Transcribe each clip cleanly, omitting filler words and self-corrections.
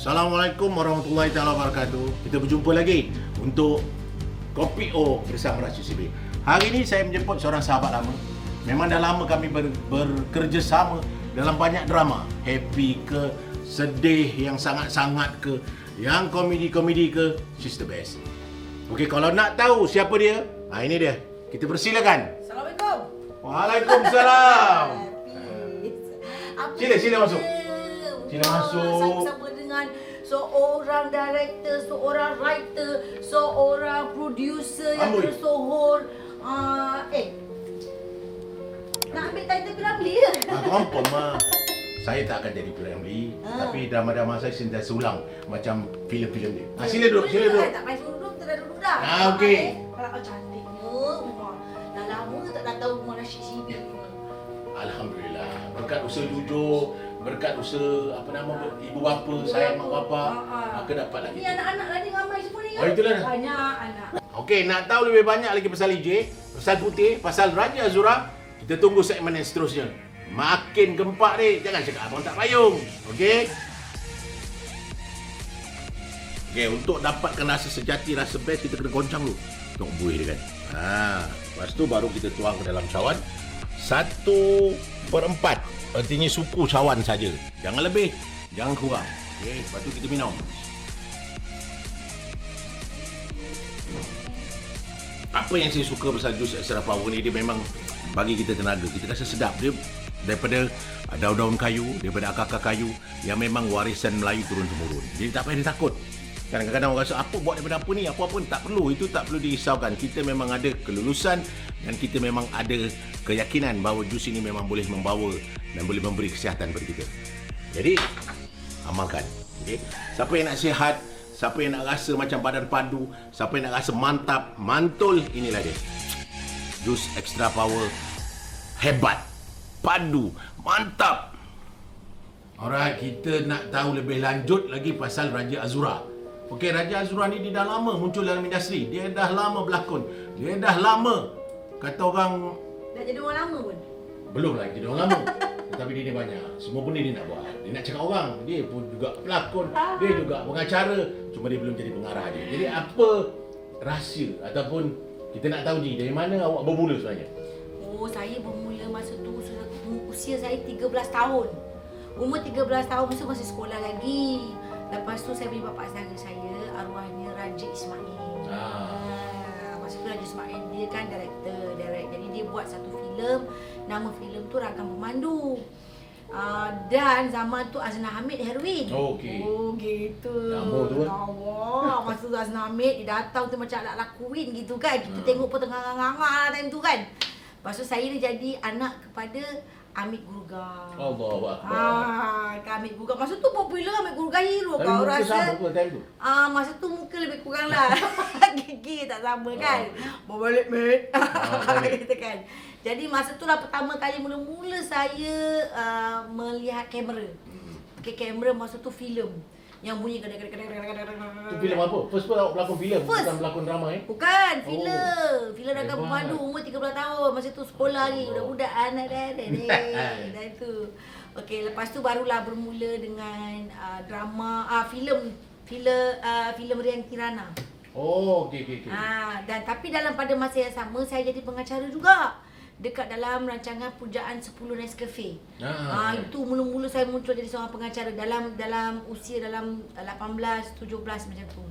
Assalamualaikum warahmatullahi taala wabarakatuh. Kita berjumpa lagi untuk Kopi O bersama Rasyid Sibi. Hari ini saya menjemput seorang sahabat lama. Memang dah lama kami bekerja sama dalam banyak drama. Happy ke, sedih yang sangat-sangat ke, yang komedi-komedi ke, she's the best. Okey, kalau nak tahu siapa dia, ini dia. Kita persilakan. Assalamualaikum. Waalaikumsalam. Sila masuk. Sila masuk. Saya bersama dengan seorang director, seorang writer, seorang producer yang tersohor. Nak ambil title P.Ramlee ke? Confirm mah. Saya tak akan jadi P.Ramlee, tapi drama-drama saya sentiasa ulang macam filem-filem dia. Sila duduk, sila duduk. Tak payah suruh duduk, kita dah duduk dah. Okey. Kalau cantiknya, dah lama tak datang rumah Rasyid Sibi. Alhamdulillah. Berkat usaha jujur, berkat usaha ibu bapa, sayang mak bapa, maka dapat lagi. Ni anak-anak lagi ramai semua ni. Oh, itulah. Banyak anak. Okey, nak tahu lebih banyak lagi pasal EJ, pasal Putih, pasal Raja Azura, kita tunggu segmen yang seterusnya. Makin gempak ni, jangan cakap abang tak payung. Okey? Okey, untuk dapatkan rasa sejati, rasa best, kita kena goncang dulu. Tengok buih dia kan. Lepas tu baru kita tuang ke dalam cawan. 1/4. Artinya suku cawan saja. Jangan lebih, jangan kurang. Okey, lepas tu kita minum. Apa yang saya suka pasal jus extra power ni, dia memang bagi kita tenaga. Kita rasa sedap. Dia daripada daun-daun kayu, daripada akar-akar kayu yang memang warisan Melayu turun-temurun. Jadi tak payah dia takut. Kadang-kadang orang rasa apa buat daripada apa ni, apa pun tak perlu. Itu tak perlu dirisaukan. Kita memang ada kelulusan dan kita memang ada keyakinan bahawa jus ini memang boleh membawa dan boleh memberi kesihatan kepada kita. Jadi amalkan. Okay? Siapa yang nak sihat, siapa yang nak rasa macam badan padu, siapa yang nak rasa mantap, mantul, inilah dia. Jus extra power hebat, padu, mantap. Alright, kita nak tahu lebih lanjut lagi pasal Raja Azura. Okey, Raja Azura ni dia dah lama muncul dalam industri. Dia dah lama berlakon. Dia dah lama, kata orang, Dah jadi orang lama pun. belum lagi jadi orang lama. Tetapi dia ni banyak. Semua benda dia nak buat. Dia nak cakap orang. Dia pun juga pelakon. Dia juga pengacara. Cuma dia belum jadi pengarah dia. Jadi apa rahsia ataupun kita nak tahu ni, dari mana awak bermula sebenarnya? Oh, saya bermula masa tu usia saya 13 tahun. Umur 13 tahun masa masih sekolah lagi. Lepas tu saya beri bapa saudara saya, arwahnya Raja Ismail. Masa tu Raja Ismail dia kan director. Jadi dia buat satu filem. Nama filem tu Rakam Pemandu. Dan zaman tu Azna Hamid heroin. Okey. Oh gitu. Lama tu kan? Lama. Masa tu Azna Hamid dia datang tu macam nak lakuin gitu kan. Kita tengok pun tengah-tengah time tu kan. Lepas tu saya ni jadi anak kepada Amit Gurgar. Allahu Akbar. Amit Gurgar. Masa tu popular Amit Gurgar hero. Tapi Kau muka rasa? sama ke time tu? Masa tu muka lebih kurang lah. Gigi tak sama kan. Bawa balik mate. Gitu kan. Jadi masa tu lah pertama kali mula-mula saya melihat kamera. Okay, kamera masa tu filem yang bunyi kadang-kadang. Tu filem apa? First awak berlakon filem, bukan berlakon drama Bukan, filem. Filem Rakam Hebat. Pemandu umur 13 tahun. Masa tu sekolah lagi, budak-budak anak dah. Dan tu. Okey, lepas tu barulah bermula dengan drama filem Rian Kirana. Oh, okey. Dan tapi pada masa yang sama saya jadi pengacara juga. Dekat dalam rancangan Pujaan 10 Nescafe. Itu mula-mula saya muncul jadi seorang pengacara dalam usia dalam 18, 17 macam tu.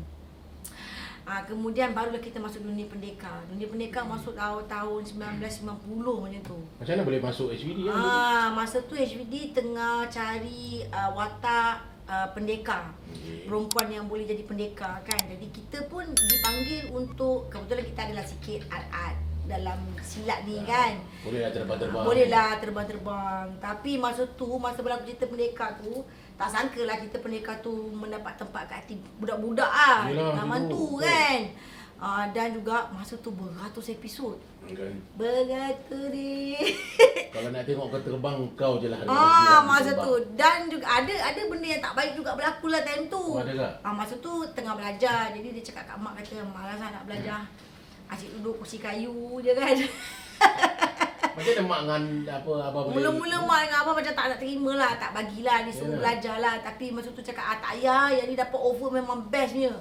Kemudian barulah kita masuk dunia pendekar. Dunia pendekar masuk tahun 1990 macam tu. Macam mana boleh masuk HVD kan? Masa tu HVD tengah cari watak pendekar. Perempuan yang boleh jadi pendekar kan. Jadi kita pun dipanggil untuk, kebetulan kita adalah sikit art-art dalam silat ni kan. Bolehlah terbang-terbang. Bolehlah terbang-terbang. Tapi masa berlaku cerita pendekar tu, tak sangkalah kita pendekar tu mendapat tempat kat hati budak-budak zaman tu kan. Dan juga masa tu beratus episod. Beratus ni. Kalau nak tengok kau terbang, kau je lah. Masa tu. Dan juga ada benda yang tak baik juga berlaku lah time tu. Ada tak? Masa tu tengah belajar. Jadi dia cakap kat mak kata, malas lah nak belajar. Asyik duduk kursi kayu je kan. Macam mana mak dengan apa abang boleh? Mula-mula mak dengan abang macam tak nak terima lah, tak bagilah ni suruh belajar lah. Tapi masa tu cakap, tak payah, yang ni dapat offer memang bestnya.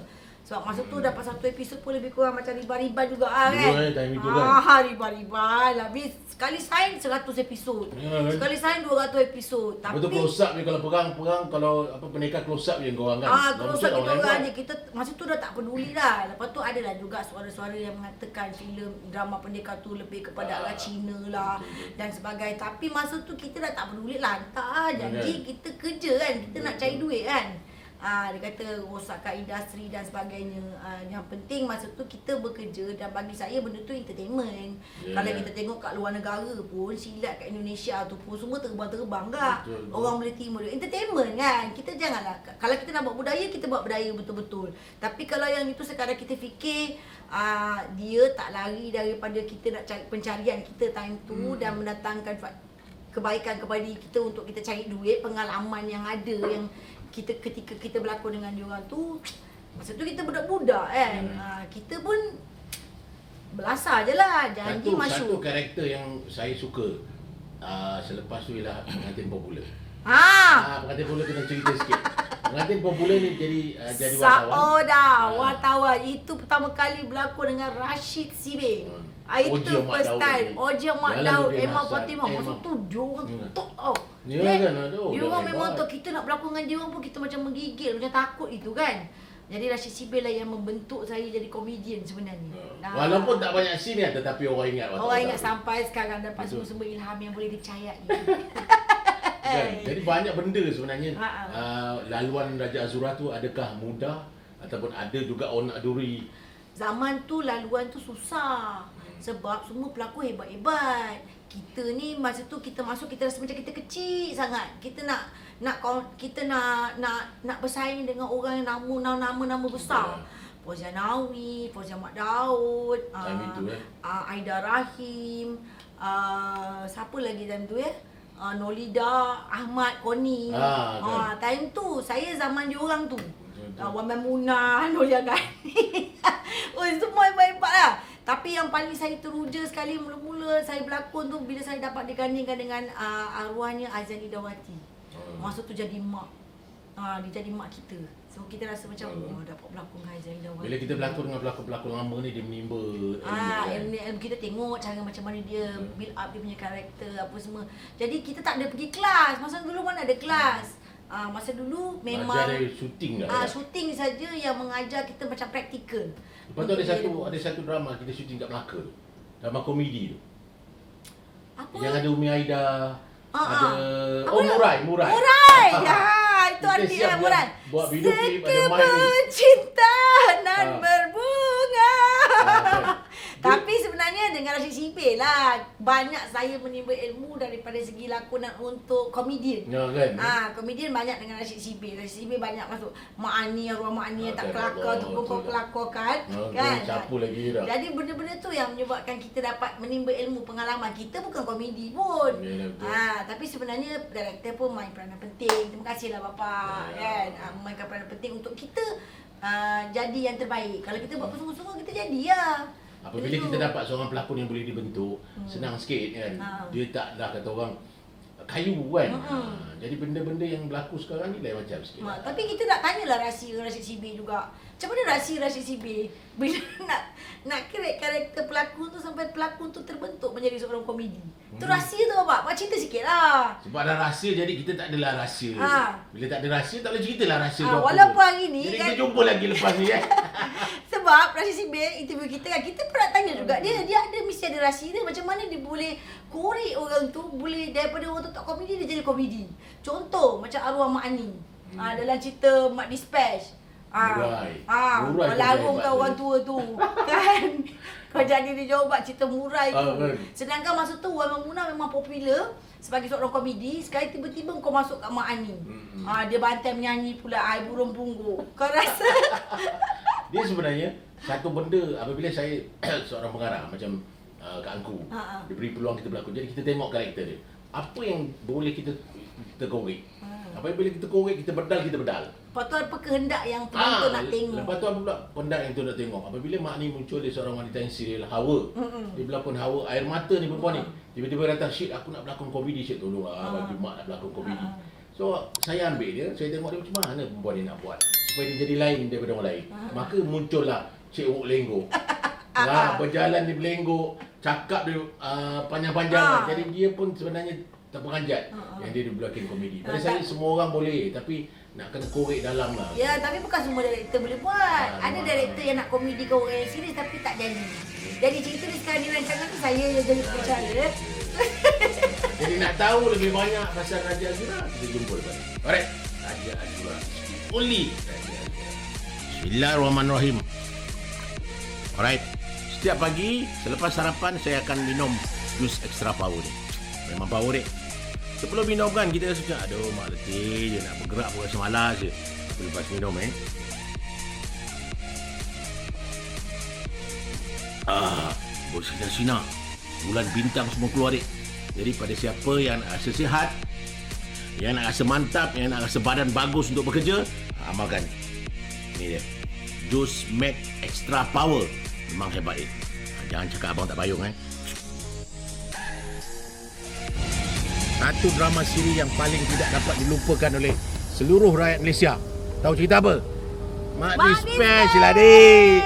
Sebab masa tu dapat satu episod pun lebih kurang macam riba-riba juga kan. Time itu kan. Riba-riba. Habis sekali sign 100 episod. Sekali sign 200 episod. Tapi betul close up je kalau perang kalau apa pendekar close up je korang kan. Close up kita orang je. Kita masa tu dah tak peduli dah. Lepas tu adalah juga suara-suara yang mengatakan filem drama pendekar tu lebih kepada arah Cina lah dan sebagainya. Tapi masa tu kita dah tak peduli lah. Hantar janji kita kerja kan. Kita nak cari duit kan. Dia kata rosakkan industri dan sebagainya. Yang penting masa tu kita bekerja dan bagi saya benda tu entertainment. Kalau kita tengok kat luar negara pun silat kat Indonesia tu pun semua terbang-terbang tak? Orang boleh terima dia. Entertainment kan. Kita janganlah, kalau kita nak buat budaya, kita buat budaya betul-betul. Tapi kalau yang itu sekadar kita fikir dia tak lari daripada kita nak cari pencarian kita time tu dan mendatangkan kebaikan kepada kita untuk kita cari duit, pengalaman yang ada yang kita ketika kita berlakon dengan diorang tu, masa tu kita budak-budak kan. Kita pun belasah je lah, janji masuk. Satu karakter yang saya suka selepas tu ialah pengantin popular. Pengantin popular kena cerita sikit. Pengantin popular ni jadi wartawan. Wartawan. Itu pertama kali berlakon dengan Rashid Sibe. Itu first time. Oji Mak Daud, Emma Fatimah. Masa tu diorang top tau. Diorang memang tu, kita nak berlakon dengan diorang pun kita macam menggigil, macam takut itu kan. Jadi Rashid Sibe lah yang membentuk saya jadi komedian sebenarnya. Walaupun tak banyak scene kan, tetapi orang ingat. Orang ingat sampai sekarang dapat semua ilham yang boleh dipercayai. Kan? Jadi banyak benda sebenarnya. Laluan Raja Azura tu adakah mudah ataupun ada juga onak duri? Zaman tu laluan tu susah. Sebab semua pelakon hebat-hebat. Kita ni masa tu kita masuk, kita rasa macam kita kecil sangat. Kita nak bersaing dengan orang yang nama besar. Fauzia Nawi, Fauzia Mak Daud, Aida Rahim, siapa lagi time tu Nolida, Ahmad, Koni. Time tu saya zaman diorang tu. Wan Maimunah, Nolia Ghani. Semua hebat-hebat lah. Tapi yang paling saya teruja sekali mula-mula saya berlakon tu bila saya dapat digandingkan dengan arwahnya Azan Idawati. Masa tu jadi mak. Dia jadi mak kita. So kita rasa macam dapat berlakon dengan Azan Idawati. Bila kita berlakon dengan pelakon-pelakon lama ni, dia menimba ilmu kita tengok cara macam mana dia build up dia punya karakter apa semua. Jadi kita tak ada pergi kelas. Masa dulu mana ada kelas. Masa dulu memang syuting syuting saja yang mengajar kita macam praktikal. Lepas tu ada satu drama kita syuting kat Melaka. Drama komedi tu. Apa? Yang ada Umi Aida, ada Murai. Itu artinya Murai. Buat video klip ada mic ni. Cinta nan berbunga. Tapi sebenarnya dengan Rashid Sibe lah banyak saya menimba ilmu daripada segi lakonan untuk komedian. Kan? Komedian banyak dengan Rashid Sibe. Rashid Sibe banyak masuk Mak Ani, arwah Mak Ani yang tak kelakar tu pun kau kelakarkan kan. Capu lagi dah. Jadi benda-benda tu yang menyebabkan kita dapat menimba ilmu, pengalaman. Kita bukan komedi pun. Tapi sebenarnya director pun main peranan penting. Terima kasihlah bapa kan. Memainkan peranan penting untuk kita jadi yang terbaik. Kalau kita buat bersungguh-sungguh kita jadi lah. Apabila kita dapat seorang pelakon yang boleh dibentuk, senang sikit kan. Dia taklah kata orang kayu kan. Jadi benda-benda yang berlaku sekarang ni lain macam sikit. Tapi kita nak tanyalah rahsia Rashid Sibe juga. Macam mana rahsia Rashid Sibe bila nak create karakter pelakon tu sampai pelakon tu terbentuk menjadi seorang komedi. Tu rahsia tu apa? Mak cerita sikitlah. Sebab ada rahsia jadi kita tak adalah rahsia. Bila tak ada rahsia tak boleh ceritalah rahsia tu. Walaupun hari ni jadi kita jumpa lagi lepas ni Sebab Rashid Sibe interview kita kan, kita pernah tanya juga dia ada mesti ada rahsia dia, macam mana dia boleh korek orang tu, boleh daripada orang tu tak komedi dia jadi komedi. Contoh macam arwah Mak Ani. Dalam cerita Mak Dispatch. Murai larung kau orang tua tu kan. Kau jadi dia jawab cerita Murai tu. Sedangkan masa tu Wan Maimunah memang popular sebagai seorang komedi. Sekali tiba-tiba kau masuk kat Mak Ani. Dia bantai menyanyi pula Ai Burung Punggung. Kau rasa dia sebenarnya satu benda apabila saya seorang pengarah macam Kak Angku, dia beri peluang kita berlakon. Jadi kita tengok karakter dia. apa yang boleh kita korek. Apabila kita korek, kita bedal. Lepas tu apa kehendak yang penonton nak tengok. Lepas tu apa pula kehendak yang tu nak tengok. Apabila mak ni muncul dia seorang wanita yang serial Hawa. Dia berlakon Hawa, air mata ni perempuan ni. Tiba-tiba datang, "Syed, aku nak berlakon komedi, Syed, tolonglah bagi mak nak berlakon komedi." So, saya ambil dia, saya tengok dia macam mana perempuan ni nak buat supaya dia jadi lain daripada orang lain. Maka muncullah Cik Wuk Lenggok. Berjalan di Belenggok, cakap dia panjang-panjang. Jadi dia pun sebenarnya terperanjat yang dia berlakon komedi. Pada saya semua orang boleh, tapi nak kena korek dalam lah. Ya, tapi bukan semua director boleh buat. Ada director yang nak komedi ke orang yang serius tapi tak jadi. Jadi cerita ni sekarang dirancangan tu saya yang jadi pengacara. Jadi nak tahu lebih banyak pasal Raja Azura, kita jumpa lepas. Alright, Raja Azura. Only Raja Azura. Bismillahirrahmanirrahim. Alright, setiap pagi selepas sarapan saya akan minum jus extra power ni. Memang power ni. Sebelum minum kan kita rasa macam aduh mak letih je, nak bergerak pun rasa malas je. Tapi lepas minum bersinar-sinar. Bulan bintang semua keluar dek. Jadi pada siapa yang nak rasa sihat, yang nak rasa mantap, yang nak rasa badan bagus untuk bekerja, amalkan. Ini dia. Jus Mac Extra Power. Memang hebat jangan cakap abang tak payung Satu drama siri yang paling tidak dapat dilupakan oleh seluruh rakyat Malaysia. Tahu cerita apa? Mak Dispatch lah dik.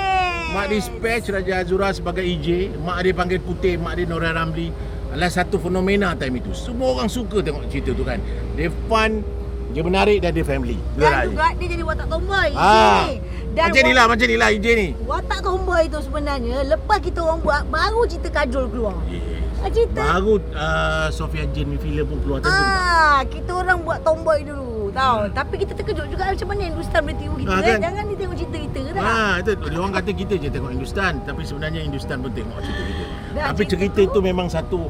Mak Dispatch Raja Azura sebagai EJ. Mak dia panggil Putih, mak dia Nora Ramli. Adalah satu fenomena time itu. Semua orang suka tengok cerita tu kan. Dia fun, dia menarik dan dia family. Dan juga dia jadi watak tomboy EJ ni. Dan macam ni lah EJ ni. Watak tomboy tu sebenarnya lepas kita orang buat baru cerita Kajol keluar. Cerita baru Sofia Jane filem pun keluar tentu. Kita orang buat tomboy dulu tahu. Tapi kita terkejut juga macam mana Hindustan boleh tiru kita kan? Jangan dia tengok cerita kita ke tak? Itu dia orang kata kita je tengok Hindustan, tapi sebenarnya Hindustan pun tengok cerita kita. Tapi cerita itu memang satu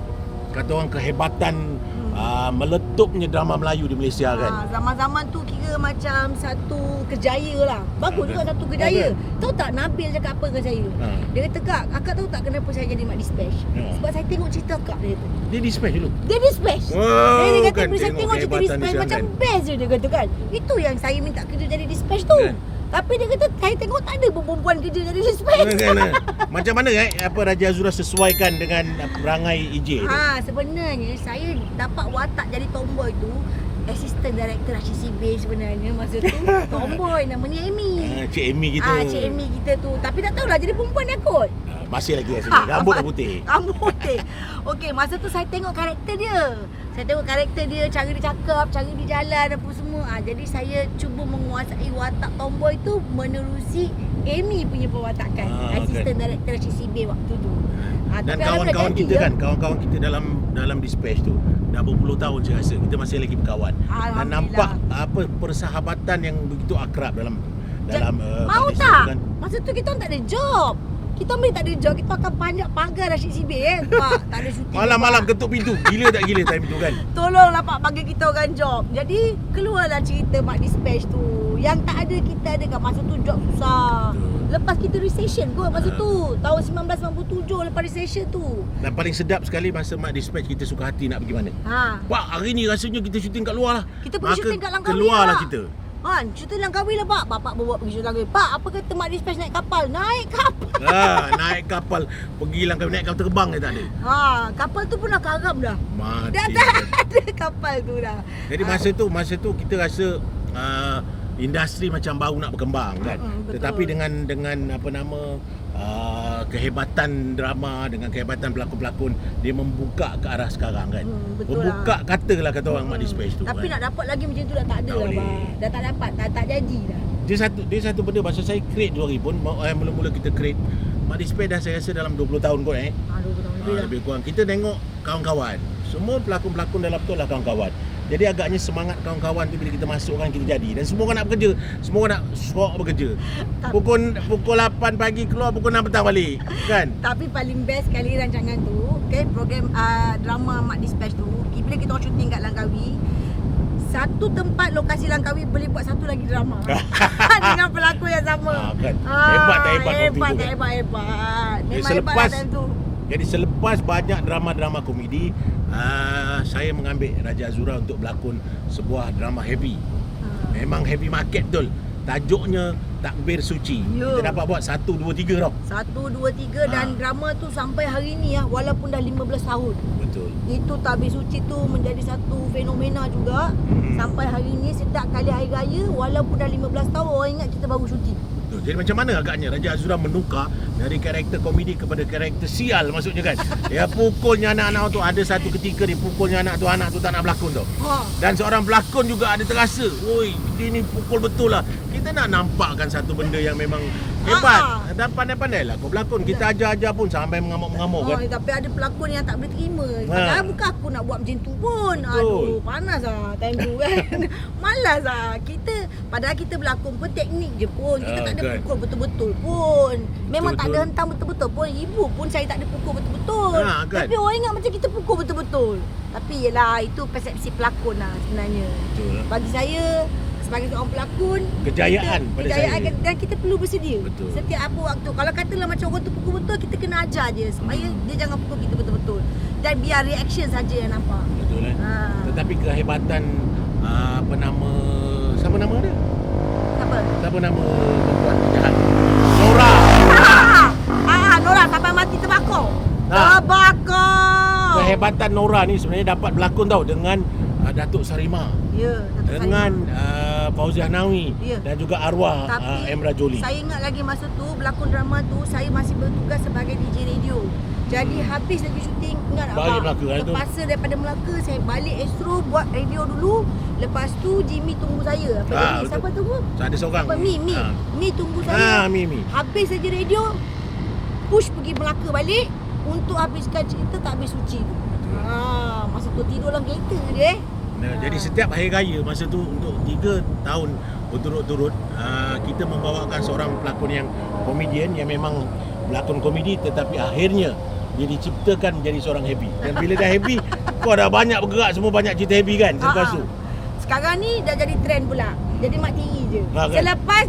kata orang kehebatan meletupnya drama Melayu di Malaysia kan. Zaman-zaman tu kira macam satu kejaya lah. Bagus juga satu kejaya. Tahu tak Nabil cakap apa ke saya? Dia kata, "Akak tahu tak kenapa saya jadi Mak Dispatch? Sebab saya tengok cerita akak," dia kata. Dia dispatch dulu? Dia dispatch. Dia kata, "Bila saya tengok cerita dispatch macam best je," dia kata kan. Itu yang saya minta kerja jadi dispatch tu. Tapi dia kata, "Saya tengok tak ada perempuan kerja jadi dispatch." Macam mana apa Raja Azura sesuaikan dengan perangai EJ tu? Sebenarnya saya dapat watak jadi tomboy tu assistant director RCCB sebenarnya masa tu. Tomboy namanya Amy. Cik Amy kita. Cik Amy kita tu. Tapi tak tahulah jadi perempuan dia kot. Masih lagi rasa rambut putih. Rambut putih. Okey, masa tu saya tengok karakter dia. Cara dia cakap, cara dia jalan apa semua. Jadi saya cuba menguasai watak tomboy tu menerusi Amy punya perwatakan. Assistant director RCCB waktu tu. Dan kawan-kawan kita kan, kawan-kawan kita dalam dispatch tu dah berpuluh tahun saya rasa kita masih lagi berkawan. Dan nampak apa persahabatan yang begitu akrab dalam mau tak? Masa tu kita tak ada job. Kita tak ada job, kita akan panjat pagar Rashid Sibir Pak, tak ada syuting. Malam-malam ketuk pintu. Gila tak gila time tu kan? Tolonglah Pak bagi kita orang job. Jadi keluarlah cerita Mak Dispatch tu. Yang tak ada kita ada kat masa tu job susah. Lepas kita recession kot masa tu. Tahun 1997 lepas recession tu. Dan paling sedap sekali masa Mak Dispatch kita suka hati nak pergi mana. Pak, hari ni rasanya kita syuting kat luar lah. Kita pergi syuting kat Langkawi. Keluarlah kita. Syuting Langkawi lah Pak. Bapak bawa pergi syuting Langkawi. Pak, apa kata Mak Dispatch naik kapal? Naik kapal. Naik kapal. Pergi Langkawi naik kapal terbang dia tak ada. Kapal tu pun dah karam dah. Mati. Dah tak ada kapal tu dah. Jadi masa tu kita rasa industri macam baru nak berkembang kan. Tetapi dengan apa nama kehebatan drama, dengan kehebatan pelakon-pelakon, dia membuka ke arah sekarang kan. Membuka katalah kata orang Mak Dispatch tu. Tapi kan. nak dapat lagi macam tu dah tak ada lah bang. Dah tak dapat, tak jadi dah. Dia satu benda masa saya create 2000 pun mula-mula kita create Mak Dispatch dah saya rasa dalam 20 tahun kot 20 tahun lebih dah. Lebih kurang. Kita tengok kawan-kawan. Semua pelakon-pelakon dalam tu lah kawan-kawan. Jadi agaknya semangat kawan-kawan tu bila kita masuk kan kita jadi. Dan semua orang nak bekerja. Semua orang nak suak bekerja. Pukul 8 pagi keluar, pukul 6 petang balik. Kan? Tapi paling best sekali rancangan tu, program drama Mak Dispatch tu, bila kita orang syuting kat Langkawi, satu tempat lokasi Langkawi boleh buat satu lagi drama. Dengan pelakon yang sama. Kan? Hebat tak hebat waktu tu kan? Hebat. Memang hebat time tu. Jadi selepas banyak drama-drama komedi, saya mengambil Raja Azura untuk berlakon sebuah drama heavy. Memang heavy market betul. Tajuknya Takbir Suci. Ya. Kita dapat buat 1, 2, 3 tau. 1, 2, 3 dan drama tu sampai hari ni walaupun dah 15 tahun. Betul. Itu Takbir Suci tu menjadi satu fenomena juga. Sampai hari ni setiap kali hari raya walaupun dah 15 tahun orang ingat kita baru syuting. Betul. Jadi macam mana agaknya Raja Azura menukar dari karakter komedi kepada karakter sial maksudnya kan. Dia pukulnya anak-anak tu, ada satu ketika dia pukulnya anak tu tak nak berlakon tau. Dan seorang pelakon juga ada terasa, oi dia ni pukul betul lah. Kita nak nampakkan satu benda yang memang hebat. Dan pandai-pandai lah kau berlakon. Kita ajar-ajar pun sampai mengamuk-mengamuk kan. Tapi ada pelakon yang tak boleh terima. Padahal bukan aku nak buat macam tu pun. Aduh, panas lah time tu kan. Malas lah. Padahal kita berlakon pun teknik je pun. Kita tak ada pukul betul-betul pun. Memang tak ada hentang betul-betul pun. Ibu pun saya tak ada pukul betul-betul. Kan? Tapi orang ingat macam kita pukul betul-betul. Tapi yelah, itu persepsi pelakon lah sebenarnya. Betul. Bagi saya, sebagai seorang pelakon, kejayaan pada saya. Dan kita perlu bersedia. Betul. Setiap apa waktu. Kalau katalah macam orang tu pukul betul, kita kena ajar dia supaya dia jangan pukul kita betul-betul. Dan biar reaction saja yang nampak. Betul kan? Tetapi kehebatan siapa nama dia? Siapa nama perempuan penjahat? Nora. Nora sampai mati terbakar. Terbakar. Kehebatan Nora ni sebenarnya dapat berlakon tau dengan Datuk Sarima. Ya, dengan Fauziah Nawi dan juga arwah Emra Jolie. Saya ingat lagi masa tu berlakon drama tu saya masih bertugas sebagai DJ radio. Jadi habis lagi syuting, ingat balik abang, Melaka terpaksa daripada Melaka saya balik Astro buat radio dulu. Lepas tu Jimmy tunggu saya. Siapa tunggu? Ada seorang. Mi tunggu saya. Mi. Habis saja radio, push pergi Melaka balik untuk habiskan cerita Takbir Suci tu. Masa tu tidur dalam kereta dia. Jadi setiap hari raya masa tu untuk 3 tahun berturut-turut kita membawakan seorang pelakon yang komedian yang memang berlakon komedi tetapi akhirnya dia diciptakan menjadi seorang happy. Dan bila dah happy, kau dah banyak bergerak, semua banyak cerita happy kan selepas tu. Sekarang ni dah jadi trend pula. Jadi mak tiri je. Kan? Selepas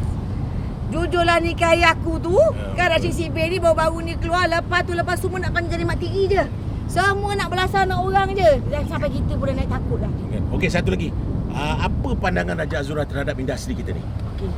Jujurlah Nikahi Aku tu, kan Rashid Sibir ni baru-baru ni keluar. Lepas semua nak jadi mak tiri je. Semua nak belasah nak orang je. Dan sampai kita pun dah naik takut dah. Okey, satu lagi. Apa pandangan Raja Azura terhadap industri kita ni? Okey.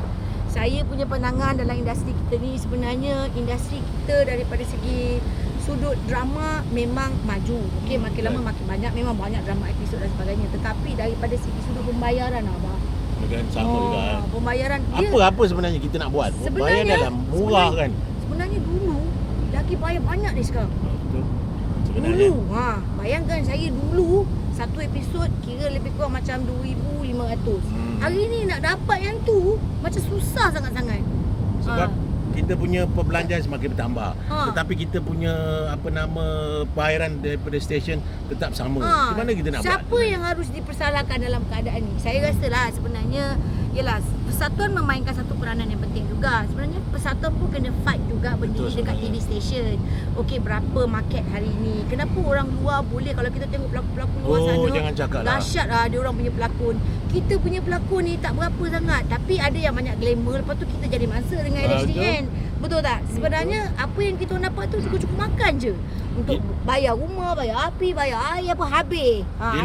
Saya punya pandangan dalam industri kita ni, sebenarnya industri kita daripada segi sudut drama memang maju. Okey, makin lama makin banyak, memang banyak drama episod dan sebagainya. Tetapi daripada segi sudut pembayaran abang, kan sama juga. Pembayaran apa sebenarnya kita nak buat? Bayar dalam murah kan. Sebenarnya dulu lagi bayar banyak ni sekarang. Betul. Sebenarnya. Dulu, bayangkan saya dulu satu episod kira lebih kurang macam 2,500. Hari ni nak dapat yang tu macam susah sangat-sangat. Sebab kita punya perbelanjaan semakin bertambah. Tetapi kita punya bayaran daripada stesen tetap sama. Di mana kita nak Siapa buat? yang harus dipersalahkan dalam keadaan ni? Saya rasalah sebenarnya yalah, persatuan memainkan satu peranan yang penting juga. Sebenarnya persatuan pun kena fight juga berdiri dekat TV station. Okey, berapa market hari ni? Kenapa orang luar boleh, kalau kita tengok pelakon-pelakon luar sana, jangan cakap lah. dahsyat lah dia orang punya pelakon. Kita punya pelakon ni tak berapa sangat, tapi ada yang banyak glamour. Lepas tu kita jadi mangsa dengan LHDN. Betul tak? Sebenarnya apa yang kita dapat tu cukup-cukup makan je. Untuk bayar rumah, bayar api, bayar air, apa habis. Di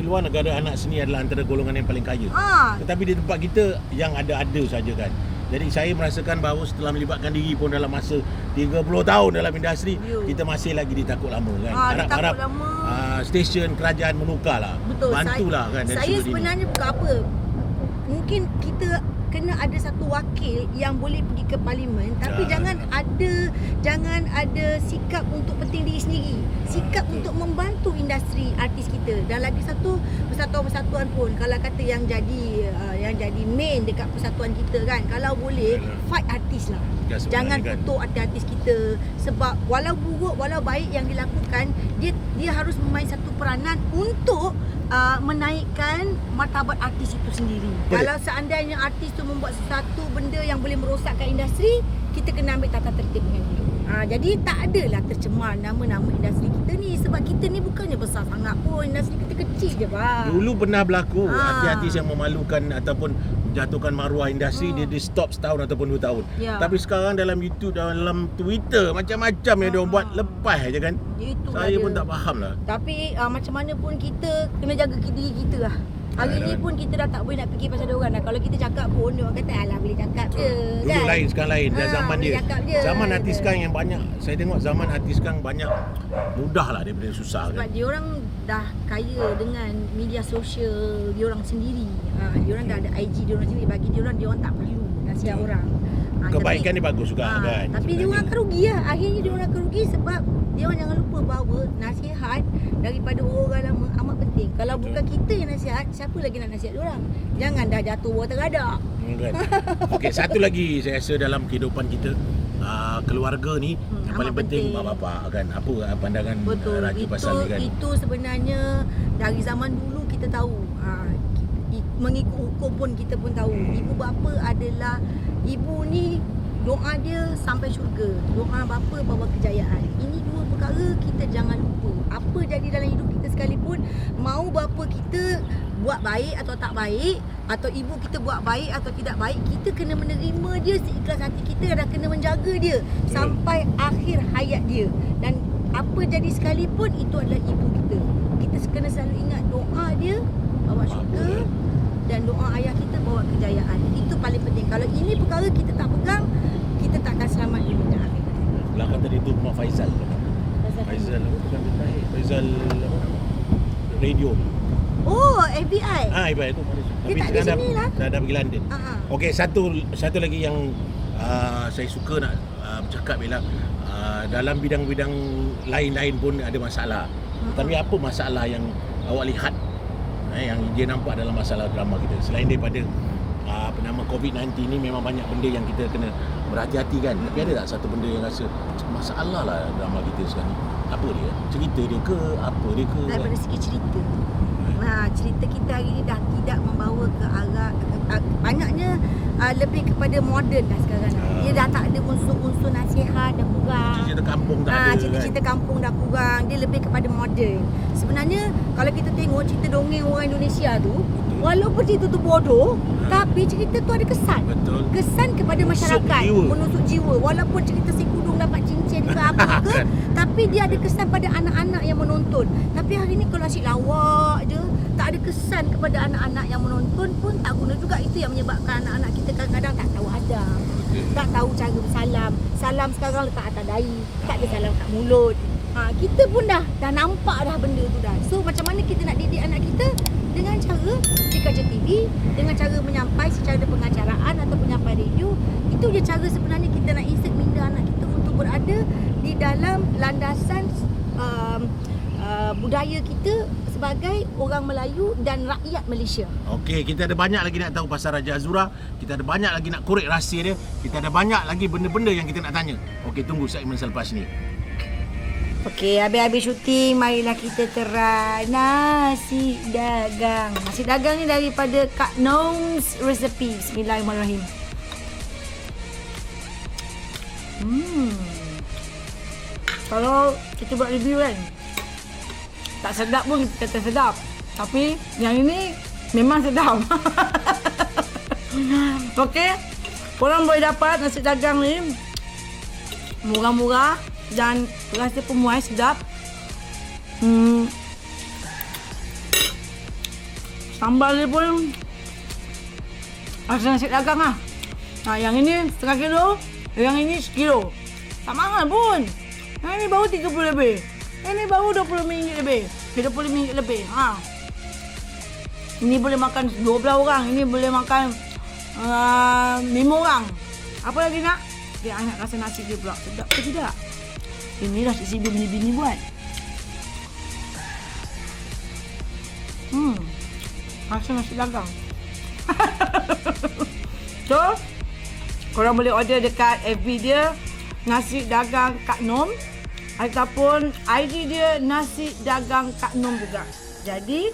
luar negara anak seni adalah antara golongan yang paling kaya. Tetapi di tempat kita yang ada saja kan. Jadi saya merasakan bahawa setelah melibatkan diri pun dalam masa 30 tahun dalam industri, kita masih lagi ditakut lama kan. Harap-harap stesen kerajaan menukarlah. Betul. Bantulah kan. Saya sebenarnya bukan apa. Mungkin kita kena ada satu wakil yang boleh pergi ke parlimen, tapi jangan ada sikap untuk penting diri sendiri. Sikap untuk membantu industri artis kita. Dan lagi satu, persatuan-persatuan pun kalau kata yang jadi main dekat persatuan kita kan, kalau boleh fight artis lah. Jangan kutuk artis kita. Sebab walau buruk walau baik yang dilakukan, dia harus memain satu peranan untuk menaikkan martabat artis itu sendiri. Kalau seandainya artis tu membuat sesuatu benda yang boleh merosakkan industri, kita kena ambil tata tertib dengan dia. Jadi tak adalah tercemar nama-nama industri kita ni. Sebab kita ni bukannya besar sangat pun. Industri kita kecil je bang. Dulu pernah berlaku artis yang memalukan ataupun jatuhkan maruah industri, dia di stop setahun ataupun 2 tahun. Tapi sekarang dalam YouTube, dalam Twitter, macam-macam yang dia buat, lepas je kan. Saya pun tak faham lah. Tapi macam mana pun kita kena jaga diri kita lah. Hari ni pun kita dah tak boleh nak fikir pasal diorang dah. Kalau kita cakap pun, diorang kata alah boleh cakap je. Dulu kan? Lain, sekarang lain. Dah zaman dia. Zaman artis sekarang yang banyak, saya tengok zaman artis sekarang banyak mudah lah daripada susah. Sebab kan? Diorang dah kaya dengan media sosial diorang sendiri. Diorang dah ada IG diorang sendiri. Bagi diorang tak perlu nasihat orang. Kebaikan dia bagus juga kan. Tapi diorang akan rugi lah. Akhirnya diorang akan rugi sebab diorang jangan lupa bahawa nasihat daripada orang lama amat penting. Kalau bukan kita yang nasihat, siapa lagi nak nasihat diorang? Jangan dah jatuh bawah teradak. Kan? Okey, satu lagi saya rasa dalam kehidupan kita, keluarga ni yang paling penting mak bapak kan. Apa pandangan Raju pasal ni kan? Itu sebenarnya dari zaman dulu kita tahu. Mengikut hukum pun kita pun tahu. Ibu bapa adalah, ibu ni doa dia sampai syurga, doa bapa bawa kejayaan. Ini dua perkara kita jangan lupa. Apa jadi dalam hidup kita sekalipun, mau bapa kita buat baik atau tak baik, atau ibu kita buat baik atau tidak baik, kita kena menerima dia seikhlas hati kita dan kena menjaga dia sampai akhir hayat dia. Dan apa jadi sekalipun, itu adalah ibu kita. Kita kena selalu ingat doa dia bawa syurga dan doa ayah kita bawa kejayaan. Itu paling penting. Kalau ini perkara kita tak pegang, kita tak akan selamat di dunia akhirat. Belakang tadi tu Mak Faizal. Faizal bukan Faizal radio. Oh, FBI. FBI tu. Dia tak di sini lah. Dah pergi London. Okey, satu lagi yang saya suka nak bercakap ialah dalam bidang-bidang lain-lain pun ada masalah. Tapi apa masalah yang awak lihat yang dia nampak dalam masalah drama kita selain daripada COVID-19 ni? Memang banyak benda yang kita kena berhati-hati kan, tapi ada tak satu benda yang rasa masalah lah drama kita sekarang ni? Apa dia? Cerita dia ke? Apa dia ke? Daripada segi cerita, cerita kita hari ni dah tidak membawa ke arah, banyaknya lebih kepada moden dah sekarang. Dia dah tak ada unsur-unsur nasihat, dah kurang. Cerita kampung tak ada. Cerita kampung dah kurang. Dia lebih kepada moden. Sebenarnya kalau kita tengok cerita dongeng orang Indonesia tu, walaupun cerita tu bodoh, tapi cerita tu ada kesan. Betul. Kesan kepada masyarakat, menusuk jiwa. Walaupun cerita si kudung dapat cincin ke apa ke, tapi dia ada kesan pada anak-anak yang menonton. Tapi hari ni kalau asyik lawak je, tak ada kesan kepada anak-anak yang menonton pun tak guna juga. Itu yang menyebabkan anak-anak kita kadang-kadang tak tahu adab, tak tahu cara bersalam. Salam sekarang letak atas dahi, tak ada salam kat mulut. Kita pun dah nampak dah benda tu dah. So macam mana kita nak didik anak kita? Dengan cara dikaca TV, dengan cara menyampai secara pengacaraan atau penyampai radio. Itu je cara sebenarnya kita nak insert minda anak kita untuk berada di dalam landasan budaya kita sebagai orang Melayu dan rakyat Malaysia. Okey, kita ada banyak lagi nak tahu pasal Raja Azura. Kita ada banyak lagi nak korek rahsia dia. Kita ada banyak lagi benda-benda yang kita nak tanya. Okey, tunggu segmen selepas ni. Okey, habis-habis syuting, marilah kita try nasi dagang. Nasi dagang ni daripada Kak Nom's Recipe. Bismillahirrahmanirrahim. Kalau kita buat review kan, tak sedap pun kita kata sedap. Tapi yang ini memang sedap. Okey, korang boleh dapat nasi dagang ni murah-murah dan rasa pemuas sedap. Sambal dia pun rasa nasi dagang lah. Yang ini setengah kilo, yang ini sekilo. Tak mahal pun. Yang ini baru 30 lebih. Yang ini baru RM20 lebih. RM20 lebih. Ini boleh makan 12 orang. Ini boleh makan 5 orang. Apa lagi nak? Dia anak rasa nasi dia pula. Sedap ke tidak? Inilah si bini-bini buat. Rasa nasi dagang. So, korang boleh order dekat FB dia nasi dagang Kak Nom, ataupun IG dia nasi dagang Kak Nom juga. Jadi,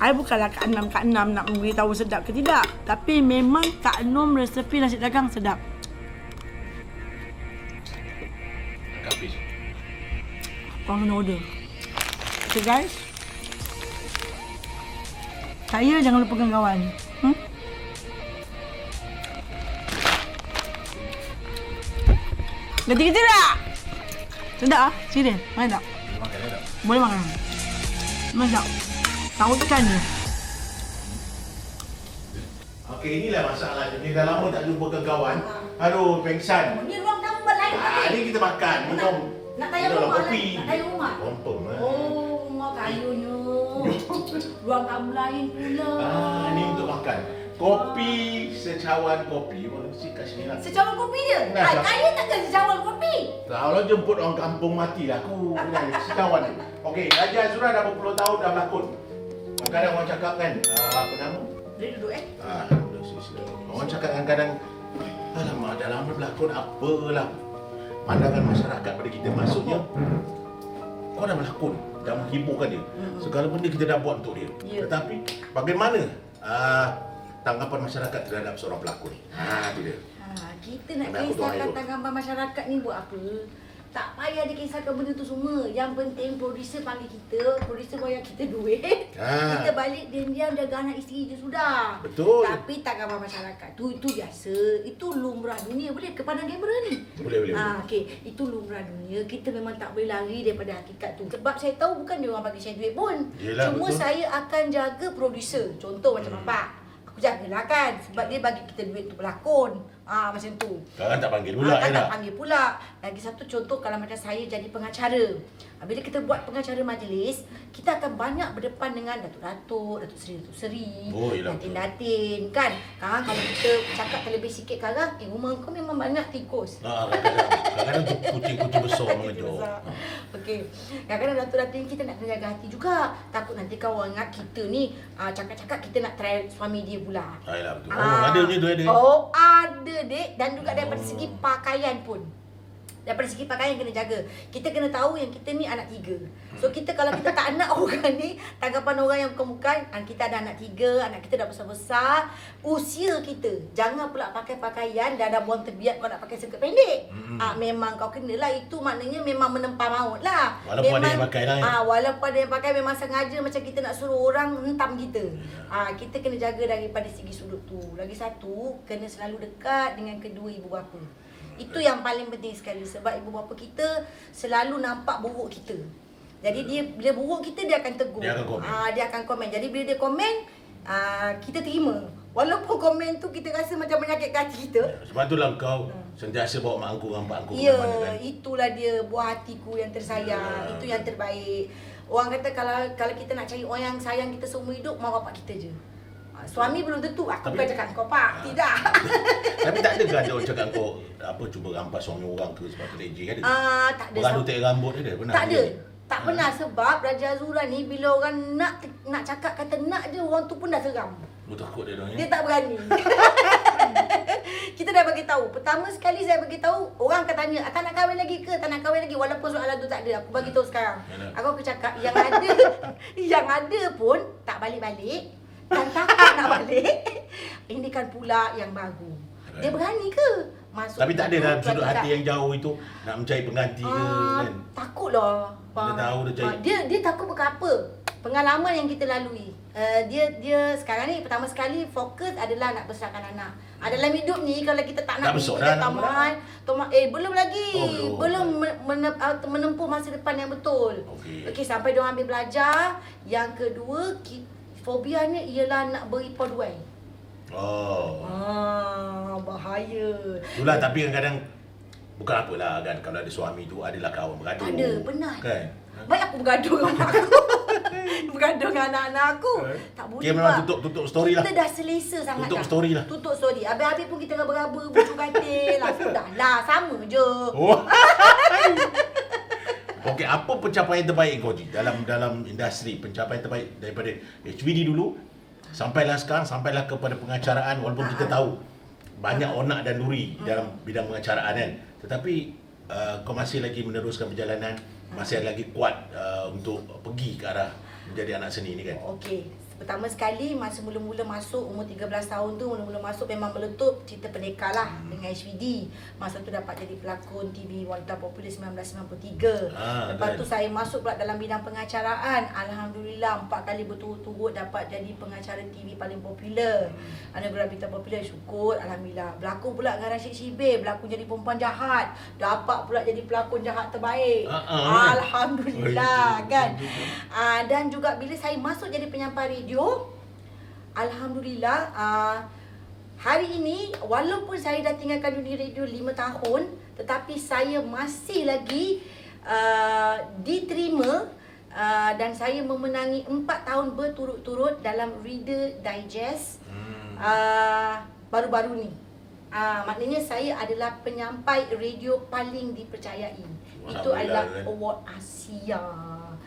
I bukanlah Kak Nam nak memberitahu sedap ke tidak, tapi memang Kak Nom resepi nasi dagang sedap. habis. Korang kena order. Okay guys. Saya jangan lupakan kawan. Ganti kita tak? Sedap ah? Serius? Mana tak? Makan tak? Boleh makan. Mana tak? Tahu tekan je. Okey, inilah masalahnya. Ni dah lama tak jumpa kawan. Aduh, pengsan. Ni ruang tamu buat lain Ni kita makan, minum. Nak tayar Minum rumah kopi. lah. Nak tayar rumah. Kompong lah. Oh, rumah kayunya. Ruang tamu lain pula. Ni untuk makan. Kopi, secawan kopi. Mesti kat sini lah. Secawan kopi dia? Nah, Kaya takkan secawan kopi? Kalau jemput orang kampung matilah aku. Secawan ni. Okey, Raja Azura dah berpuluh tahun dah berlakon. Kadang-kadang orang cakap kan, apa nama? Dia duduk Orang cakap kadang-kadang, alamak, dah lama berlakon, apalah. Pandangan masyarakat pada kita. Maksudnya, kau dah berlakon, dah menghiburkan dia. Segala benda kita dah buat untuk dia. Ya. Tetapi, bagaimana tanggapan masyarakat terhadap seorang pelakon? Itu dia. Kita nak Ambil aku doa kisahkan hidup. tanggapan masyarakat ni buat apa? Tak payah dikisahkan benda tu semua. Yang penting producer panggil kita, producer bayar kita duit. Kita balik diam-diam jaga anak isteri je sudah. Betul. Tapi tanggapan masyarakat tu itu biasa. Itu lumrah dunia. Boleh ke pandang kamera ni? Boleh. Okey, itu lumrah dunia. Kita memang tak boleh lari daripada hakikat tu. Sebab saya tahu bukan dia orang bagi saya duit pun. Yelah, Cuma betul. saya akan jaga producer. Contoh macam bapak. Aku jagalah kan sebab dia bagi kita duit untuk berlakon. Macam tu. Kadang tak panggil pula, Kan ya tak tak? panggil pula. Lagi satu contoh kalau macam saya jadi pengacara. Bila kita buat pengacara majlis, kita akan banyak berdepan dengan datuk-datuk, datuk seri, Oh, yelah, betul. datin-datin kan. Kalau kita cakap terlebih sikit sekarang, rumah kau memang banyak tikus. Kadang-kadang tu kucing-kucing besar mengejar. Okey. Kadang-kadang datuk-datin kita nak kena jaga hati juga. Takut nanti kawan ingat kita ni cakap-cakap kita nak try suami dia pula. Ayolah, betul. Ada punya tu ada. Ada dek. Dan juga daripada segi pakaian pun. Daripada segi pakaian kena jaga. Kita kena tahu yang kita ni anak 3. So kita kalau kita tak nak orang ni, tanggapan orang yang bukan-bukan, kita ada anak 3, anak kita dah besar-besar, usia kita. Jangan pula pakai pakaian dah buang terbiat kau nak pakai skirt pendek. Memang kau kenalah, itu maknanya memang menempah maut lah. Walaupun memang, ada yang pakai lah. walaupun ada yang pakai memang sengaja macam kita nak suruh orang hentam kita. Kita kena jaga daripada segi sudut tu. Lagi satu, kena selalu dekat dengan kedua ibu bapa. Itu yang paling penting sekali sebab ibu bapa kita selalu nampak buruk kita. Jadi dia bila buruk kita dia akan tegur. Dia akan komen. Dia akan komen. Jadi bila dia komen, kita terima. Walaupun komen tu kita rasa macam menyakitkan hati kita. Sebab itulah kau sentiasa bawa mak angku dengan pak angku Ya, mana kan. itulah dia buah hatiku yang tersayang. Itu yang terbaik. Orang kata kalau kita nak cari orang yang sayang kita seumur hidup, mak bapak kita je. Suami belum tentu. Aku bukan cakap kau pak. Tidak. Tapi tak ada kan orang cakap kau cuba rampas suami orang ke sebab terlejeh ada? Tak ada. Beradu tek rambut ada? Pernah? Tak ada. Tak pernah sebab Raja Azura ni bila orang nak cakap kata nak je, orang tu pun dah seram. Lu takut dia orang Dia ni? tak berani. Kita dah bagi tahu. Pertama sekali saya bagi tahu, orang akan tanya, "Tak nak kahwin lagi ke? Tak nak kahwin lagi?" Walaupun soalan tu tak ada, aku bagi tahu sekarang. Aku akan cakap yang ada pun tak balik-balik dan takut nak balik. Ini kan pula yang baru. Dia berani ke? Masuk. Tapi tak ada dalam sudut tak. hati yang jauh itu nak mencari pengganti ke kan? Takutlah. Dia tahu dia cari. Dia takut berapa? Pengalaman yang kita lalui. Dia sekarang ni pertama sekali fokus adalah nak besarkan anak. Dalam hidup ni kalau kita tak nak Dah besar kita dah tamat, belum lagi. Belum menempuh masa depan yang betul. Okey, sampai dia ambil belajar. Yang kedua, fobianya ialah nak berpaduan. Bahaya. Itulah, tapi kadang-kadang bukan apalah kan, kalau ada suami tu adalah kawan bergaduh. Tak ada, pernah. Kan? Baik aku bergaduh dengan mak aku. Bergaduh dengan anak-anak aku. Tak boleh Dia memang tutup story lah. Kita dah selesa sangat Tutup dah. story lah. Tutup story. Habis-habis pun kita raba-raba, bucu katil lah. Sudahlah, sama je. Okey, apa pencapaian terbaik kau Ji dalam industri, pencapaian terbaik daripada HVD dulu sampailah sekarang, sampailah kepada pengacaraan, walaupun kita tahu banyak onak dan duri dalam bidang pengacaraan kan. Tetapi kau masih lagi meneruskan perjalanan, masih lagi kuat untuk pergi ke arah menjadi anak seni ni kan. Okey. Pertama sekali masa mula-mula masuk umur 13 tahun tu, mula-mula masuk memang meletup cerita Pendekar lah dengan HVD. Masa tu dapat jadi pelakon TV Wanita Popular 1993. Lepas tu saya masuk pula dalam bidang pengacaraan. Alhamdulillah 4 kali berturut-turut dapat jadi pengacara TV paling popular. Anugerah Bintang Popular, syukur alhamdulillah. Berlakon pula dengan Rashid Shibir, berlakon jadi perempuan jahat. Dapat pula jadi pelakon jahat terbaik. Alhamdulillah kan. Dan juga bila saya masuk jadi penyampai radio, alhamdulillah, hari ini walaupun saya dah tinggalkan dunia radio 5 tahun, tetapi saya masih lagi diterima dan saya memenangi 4 tahun berturut-turut dalam Reader Digest baru-baru ni. Maknanya saya adalah penyampai radio paling dipercayai. Itu adalah award Asia.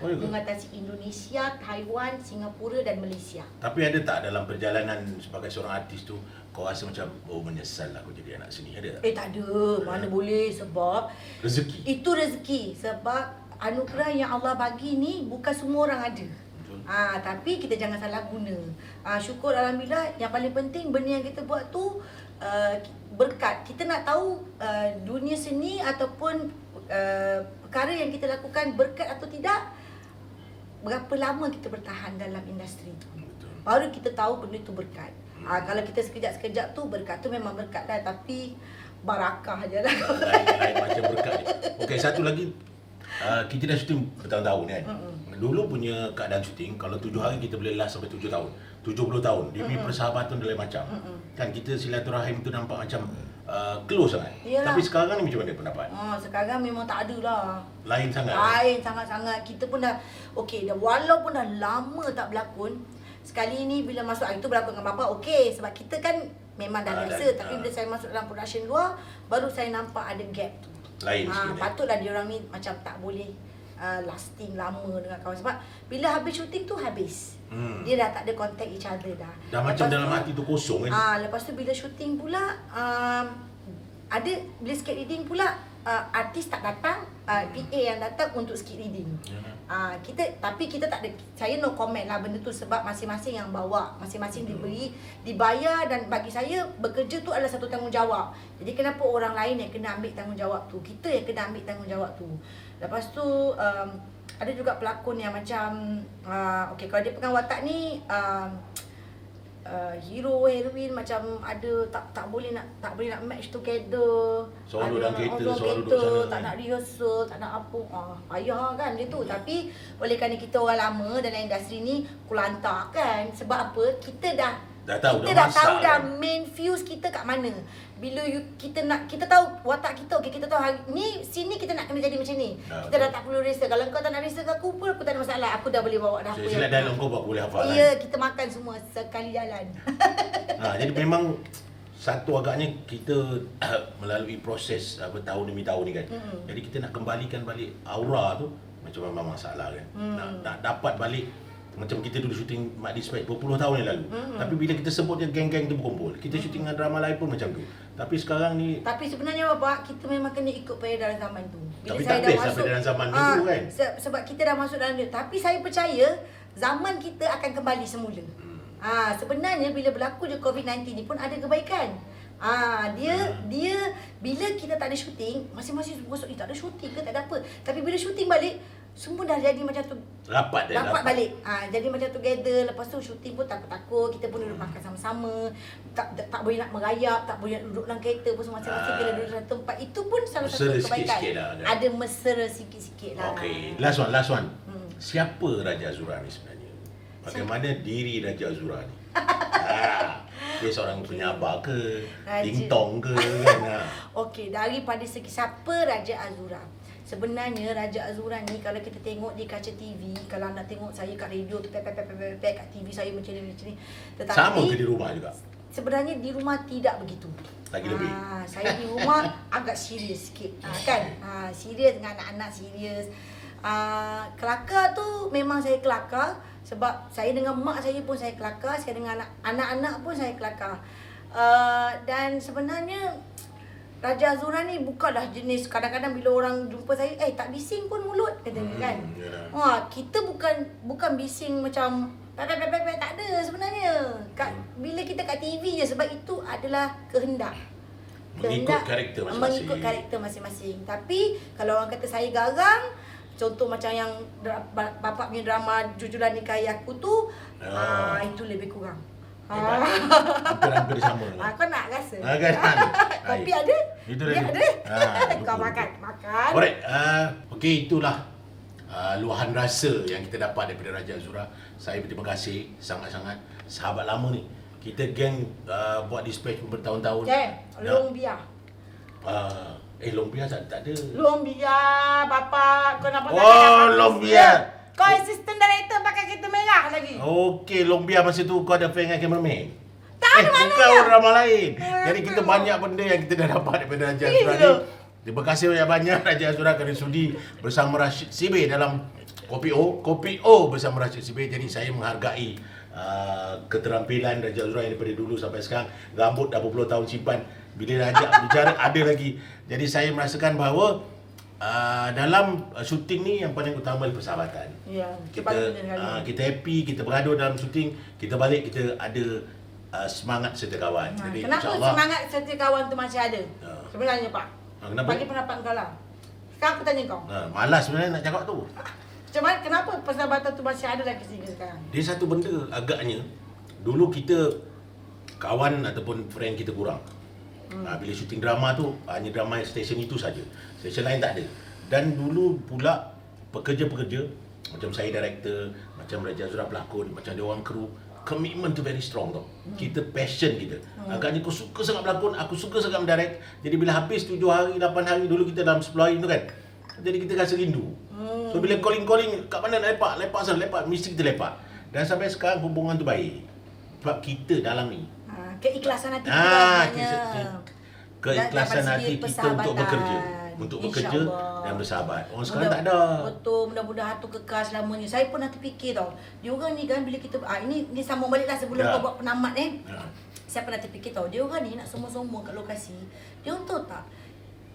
Mengatasi Indonesia, Taiwan, Singapura dan Malaysia. Tapi ada tak dalam perjalanan sebagai seorang artis tu kau rasa macam menyesal lah aku jadi anak seni, ada tak? Tak ada, mana boleh, sebab rezeki. Itu rezeki, sebab anugerah yang Allah bagi ni bukan semua orang ada. Tapi kita jangan salah guna. Syukur alhamdulillah, yang paling penting benda yang kita buat tu berkat. Kita nak tahu dunia seni ataupun perkara yang kita lakukan berkat atau tidak, berapa lama kita bertahan dalam industri tu. Baru kita tahu benda tu berkat. Kalau kita sekejap-sekejap tu, berkat tu memang berkat lah, tapi barakah je lah. Lain macam berkat ni. Okey, satu lagi, kita dah syuting bertahun-tahun kan. Dulu punya keadaan syuting, kalau 7 hari kita boleh last sampai 7 tahun. 70 tahun. Dia punya persahabatan dia lain macam. Kan kita silaturahim tu nampak macam close sangat. Tapi sekarang ni macam mana pendapat? Sekarang memang tak ada lah. Lain sangat. Lain sangat-sangat. Kita pun dah, okey, dah walaupun dah lama tak berlakon, sekali ni bila masuk itu berlakon dengan bapa, okey, sebab kita kan memang dah biasa. Tapi bila saya masuk dalam production luar, baru saya nampak ada gap tu. Lain sikit. Patutlah diorang ni macam tak boleh lasting lama dengan kawan, sebab bila habis syuting tu habis. Dia dah tak ada contact each other dah. Dah macam dalam hati tu kosong kan. Lepas tu bila syuting pula, ada bila skit reading pula, artis tak datang, PA yang datang untuk skit reading. Tapi kita tak ada, saya no comment lah benda tu, sebab masing-masing yang bawa, masing-masing dibayar, dan bagi saya bekerja tu adalah satu tanggungjawab. Jadi kenapa orang lain yang kena ambil tanggungjawab tu? Kita yang kena ambil tanggungjawab tu. Lepas tu ada juga pelakon yang macam okey, kalau dia pegang watak ni hero heroine macam ada tak boleh nak match together. Selalu dalam kereta, selalu duduk sana. Tak nak rehearsal, tak nak apa. Payah kan dia tu. Tapi oleh kerana kita orang lama dalam industri ni, kulantar kan. Sebab apa? Kita dah tahu dah main fuse kita kat mana. Bila kita tahu watak kita, okey, kita tahu hari ni sini kita nak kena jadi macam ni. Kita dah tak perlu rehearsal. Kalau kau tak nak rehearsal ke aku pun, aku tak ada masalah. Aku dah boleh bawa dah apa. Sila dalam kau boleh hafal. Ya, kita makan semua sekali jalan. Jadi memang satu agaknya kita melalui proses tahun demi tahun ni kan. Jadi kita nak kembalikan balik aura tu macam memang masalah kan. Nak dapat balik macam kita dulu syuting Mak Dispatch berpuluh tahun yang lalu. Tapi bila kita sebut je geng-geng tu berkumpul, kita syuting dengan drama lain pun macam tu. Tapi sekarang ni, tapi sebenarnya Bapak, kita memang kena ikut peredaran zaman tu. Bila tapi saya tak best peredaran zaman dulu kan. Sebab kita dah masuk dalam dia. Tapi saya percaya zaman kita akan kembali semula. Sebenarnya bila berlaku je COVID-19 ni pun ada kebaikan. Dia bila kita tak ada syuting, masing-masing masuk ni tak ada syuting ke tak ada apa. Tapi bila syuting balik, semua dah jadi macam tu, rapat balik. Jadi macam together. Lepas tu syuting pun takut-takut, kita pun duduk makan sama-sama, tak boleh nak merayap, tak boleh nak duduk dalam kereta pun, masing-masing kena duduk dalam tempat. Itu pun salah satu kebaikan. Lah, kan? Ada mesra sikit-sikit lah. Okay, last one. Siapa Raja Azura ni sebenarnya? Bagaimana diri Raja Azura ni? Dia seorang penyabar ke, dingtong ke kan? Okey, daripada segi siapa Raja Azura? Sebenarnya Raja Azura ni kalau kita tengok di kaca TV, kalau anda tengok saya kat radio tu kat TV saya macam ni. Tetapi sama ke di rumah juga? Sebenarnya di rumah tidak begitu. Lagi lebih. Saya di rumah agak serius sikit. Kan? Serius dengan anak-anak serius. Kelakar tu memang saya kelakar, sebab saya dengan mak saya pun saya kelakar, saya dengan anak-anak pun saya kelakar. Dan sebenarnya Raja Azura ni bukanlah jenis kadang-kadang bila orang jumpa saya, tak bising pun mulut katanya kan. Kita bukan bising macam tak ada sebenarnya. Bila kita kat TV je, sebab itu adalah kehendak. Mengikut karakter masing-masing. Mengikut karakter masing-masing. Tapi kalau orang kata saya garang, contoh macam yang bapak punya drama Jujulan Nikahi Aku tu, itu lebih kurang. Hampir sama. Kau nak rasa? Kan? Kopi ada? Itu dia ada. Kau makan. Alright. Okey, itulah luahan rasa yang kita dapat daripada Raja Azura. Saya berterima kasih sangat-sangat. Sahabat lama ni. Kita geng buat dispatch bertahun-tahun. Lumbia. Lumbia tak ada. Lumbia, bapa. Kau nampak tak? Lumbia. Kau assistant director pakai kereta merah lagi. Okey, Lumbia masa tu kau ada fan dengan cameraman. Tak ada mana. Bukan drama lain. Jadi kita banyak benda yang kita dah dapat daripada Raja Azura ni. Terima kasih banyak Raja Azura kerana sudi bersama Rashid Sibe dalam Kopi O bersama Rashid Sibe. Jadi saya menghargai keterampilan Raja Azura yang daripada dulu sampai sekarang. Rambut dah berpuluh tahun simpan. Bila ajak bicara ada lagi. Jadi saya merasakan bahawa dalam syuting ni yang paling utama adalah persahabatan. Ya, kita happy, kita bergaduh dalam syuting, kita balik kita ada semangat serta kawan. Jadi kenapa semangat serta kawan tu masih ada? Sebenarnya Pak. Kenapa? Bagi pendapat kau lah. Sekarang aku tanya kau. Malas sebenarnya nak cakap tu. Macam mana, kenapa persahabatan tu masih ada lagi sehingga sekarang? Dia satu benda agaknya, dulu kita kawan ataupun friend kita kurang. Bila syuting drama tu, hanya drama stesen itu saja. Stesen lain tak ada. Dan dulu pula pekerja-pekerja, macam saya director, macam Raja Azura pelakon, macam dia orang kru, commitment tu very strong tau. Kita passion kita. Agaknya aku suka sangat berlakon, aku suka sangat mendirect. Jadi bila habis 7 hari, 8 hari, dulu kita dalam 10 hari tu kan. Jadi kita rasa rindu. So bila calling, kat mana nak lepak sana, mesti kita lepak. Dan sampai sekarang hubungan tu baik. Sebab kita dalam ni. Keikhlasan hati kita keikhlasan hati kita untuk bekerja. Untuk bekerja dan bersahabat. Orang sekarang tak ada. Betul, mudah-mudahan tu kekal selamanya. Saya pernah terfikir tau. Dia orang ni kan bila kita ini sambung baliklah sebelum kau buat penamat Saya pernah terfikir tau. Dia orang ni nak semua-semua kat lokasi. Dia orang tahu tak?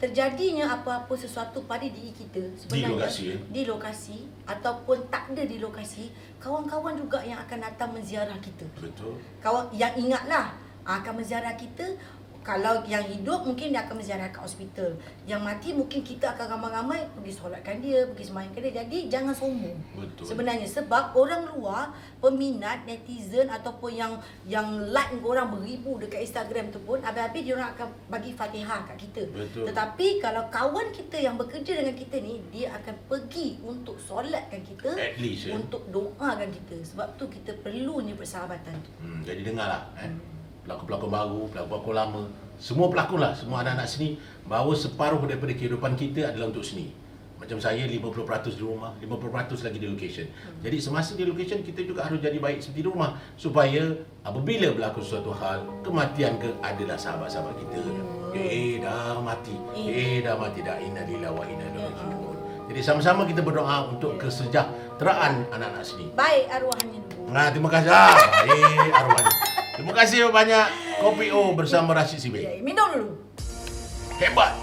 Terjadinya apa-apa sesuatu pada diri kita sebenarnya di lokasi ataupun tak ada di lokasi, kawan-kawan juga yang akan datang menziarah kita. Betul. Kawan yang ingatlah akan menziarah kita. Kalau yang hidup mungkin dia akan menziarah kat hospital. Yang mati mungkin kita akan ramai-ramai pergi solatkan dia, pergi sembahyangkan dia. Jadi jangan sombong. Betul. Sebenarnya sebab orang luar, peminat, netizen ataupun yang like korang beribu dekat Instagram tu pun habis-habis dia orang akan bagi Fatihah kat kita. Betul. Tetapi kalau kawan kita yang bekerja dengan kita ni, dia akan pergi untuk solatkan kita, at least, untuk doakan kita. Sebab tu kita perlunya persahabatan. Jadi dengarlah pelakon-pelakon baru, pelakon-pelakon lama, semua pelakon lah, semua anak-anak seni, bahawa separuh daripada kehidupan kita adalah untuk seni. Macam saya 50% di rumah, 50% lagi di location. Jadi semasa di location kita juga harus jadi baik seperti di rumah, supaya apabila berlaku suatu hal, kematian adalah sahabat-sahabat kita. Dah mati. Dah inna lillahi wa inna ilaihi raji'un. Jadi sama-sama kita berdoa untuk kesejahteraan anak-anak seni. Baik arwahnya dulu. Terima kasih. Baik arwahnya. Terima kasih banyak. Kopi O bersama Rashid Sibe. Minum dulu. Hebat.